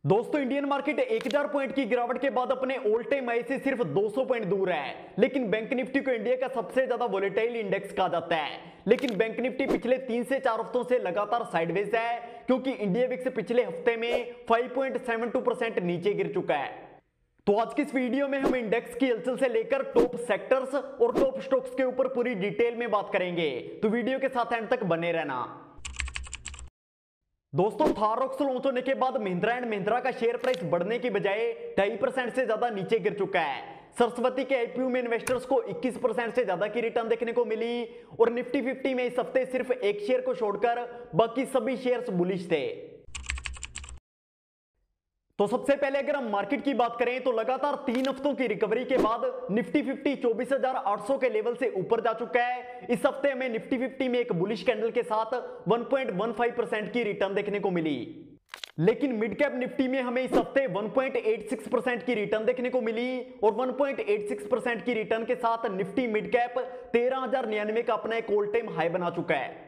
दोस्तों Indian market 1000 point की गिरावट के बाद अपने ऑल टाइम हाई से सिर्फ 200 पॉइंट दूर है। लेकिन बैंक निफ्टी को इंडिया का सबसे ज्यादा वोलेटाइल इंडेक्स कहा जाता है। लेकिन बैंक निफ्टी पिछले 3 से 4 हफ्तों से लगातार साइडवेज है, क्योंकि इंडिया विक्स पिछले हफ्ते में 5.72% नीचे गिर चुका है। तो आज की इस वीडियो में हम इंडेक्स की हलचल से लेकर टॉप सेक्टर्स और टॉप स्टॉक्स के ऊपर पूरी डिटेल में बात करेंगे, तो वीडियो के साथ एंड तक बने रहना। दोस्तों थार रॉक्स लॉन्च होने के बाद महिंद्रा एंड महिंद्रा का शेयर प्राइस बढ़ने की बजाय 2.5% से ज्यादा नीचे गिर चुका है। सरस्वती के आईपीओ में इन्वेस्टर्स को 21% से ज्यादा की रिटर्न देखने को मिली और निफ्टी 50 में इस हफ्ते सिर्फ एक शेयर को छोड़कर बाकी सभी शेयर्स बुलिश थे। तो सबसे पहले अगर हम मार्केट की बात करें तो लगातार 3 हफ्तों की रिकवरी के बाद निफ्टी 50 24,800 के लेवल से ऊपर जा चुका है। इस हफ्ते हमें निफ्टी 50 में एक बुलिश कैंडल के साथ 1.15% की रिटर्न देखने को मिली। लेकिन मिड कैप निफ्टी में हमें इस हफ्ते 1.86% की रिटर्न देखने को मिली और 1.86% की रिटर्न के साथ निफ्टी मिड कैप 13,099 का अपना एक ऑल टाइम हाई बना चुका है।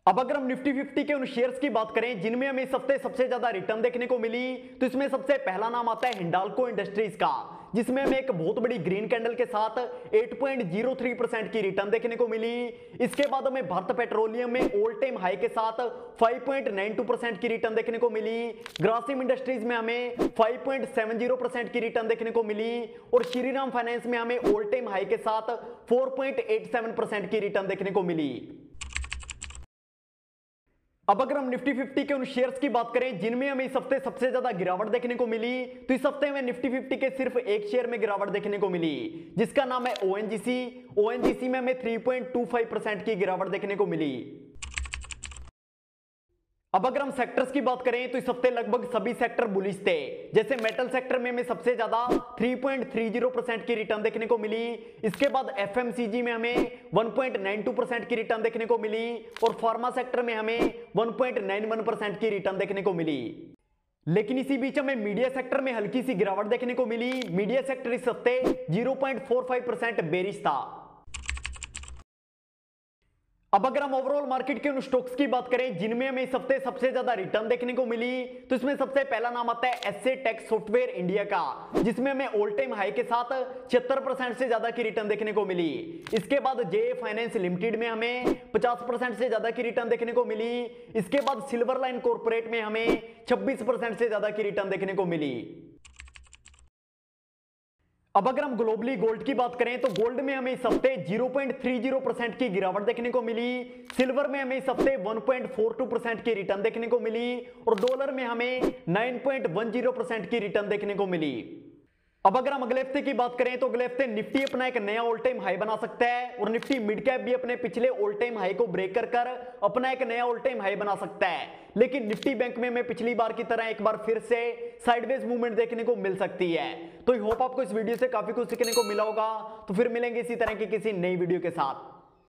अब अगर हम निफ्टी 50 के उन शेयर्स की बात करें जिनमें हमें इस हफ्ते सबसे ज्यादा रिटर्न देखने को मिली, तो इसमें सबसे पहला नाम आता है हिंडाल्को इंडस्ट्रीज का, जिसमें हमें एक बहुत बड़ी ग्रीन कैंडल के साथ 8.03% की रिटर्न देखने को मिली। इसके बाद हमें भारत पेट्रोलियम में ऑल टाइम हाई के साथ 5.92% की रिटर्न देखने को मिली। ग्रासिम इंडस्ट्रीज में हमें 5.70% की रिटर्न देखने को मिली और श्रीराम फाइनेंस में हमें ऑल टाइम हाई के साथ 4.87% की रिटर्न देखने को मिली। अब अगर हम निफ्टी 50 के उन शेयर्स की बात करें जिनमें हमें इस हफ्ते सबसे ज्यादा गिरावट देखने को मिली, तो इस हफ्ते में निफ्टी 50 के सिर्फ एक शेयर में गिरावट देखने को मिली, जिसका नाम है ओएनजीसी। ओएनजीसी में हमें 3.25% की गिरावट देखने को मिली। अब अगर हम सेक्टर्स की बात करें तो इस हफ्ते लगभग सभी सेक्टर बुलिश थे। जैसे मेटल सेक्टर में हमें सबसे ज्यादा 3.30% की रिटर्न देखने को मिली। इसके बाद एफएमसीजी में हमें 1.92% की रिटर्न देखने को मिली और फार्मा सेक्टर में हमें 1.91% की रिटर्न देखने को मिली। लेकिन इसी बीच हमें मीडिया सेक्टर में हल्की सी गिरावट देखने को मिली। मीडिया सेक्टर इस हफ्ते 0.45% बेरिश था। अब अगर हम ओवरऑल मार्केट के उन स्टॉक्स की बात करें जिनमें हमें इस हफ्ते सबसे ज्यादा रिटर्न देखने को मिली, तो इसमें सबसे पहला नाम आता है एसए टेक सॉफ्टवेयर इंडिया का, जिसमें हमें ऑल टाइम हाई के साथ 76% से ज्यादा की रिटर्न देखने को मिली। इसके बाद जे फाइनेंस लिमिटेड में हमें 50% से ज्यादा की रिटर्न देखने को मिली। इसके बाद सिल्वर लाइन कॉर्पोरेट में हमें 26% से ज्यादा की रिटर्न देखने को मिली। अब अगर हम ग्लोबली गोल्ड की बात करें तो गोल्ड में हमें इस हफ्ते 0.30% की गिरावट देखने को मिली। सिल्वर में हमें इस हफ्ते 1.42% की रिटर्न देखने को मिली और डॉलर में हमें 9.10% की रिटर्न देखने को मिली। अब अगर हम अगले हफ्ते की बात करें तो अगले हफ्ते निफ्टी अपना एक नया ऑल टाइम हाई बना सकता है और निफ्टी मिड कैप भी अपने पिछले ऑल टाइम हाई को ब्रेक कर अपना एक नया ऑल टाइम हाई बना सकता है। लेकिन निफ्टी बैंक में हमें पिछली बार की तरह एक बार फिर से साइडवेज मूवमेंट देखने को मिल सकती है। तो आई होप आपको इस वीडियो से काफी कुछ सीखने को मिला होगा। तो फिर मिलेंगे इसी तरह की किसी नई वीडियो के साथ।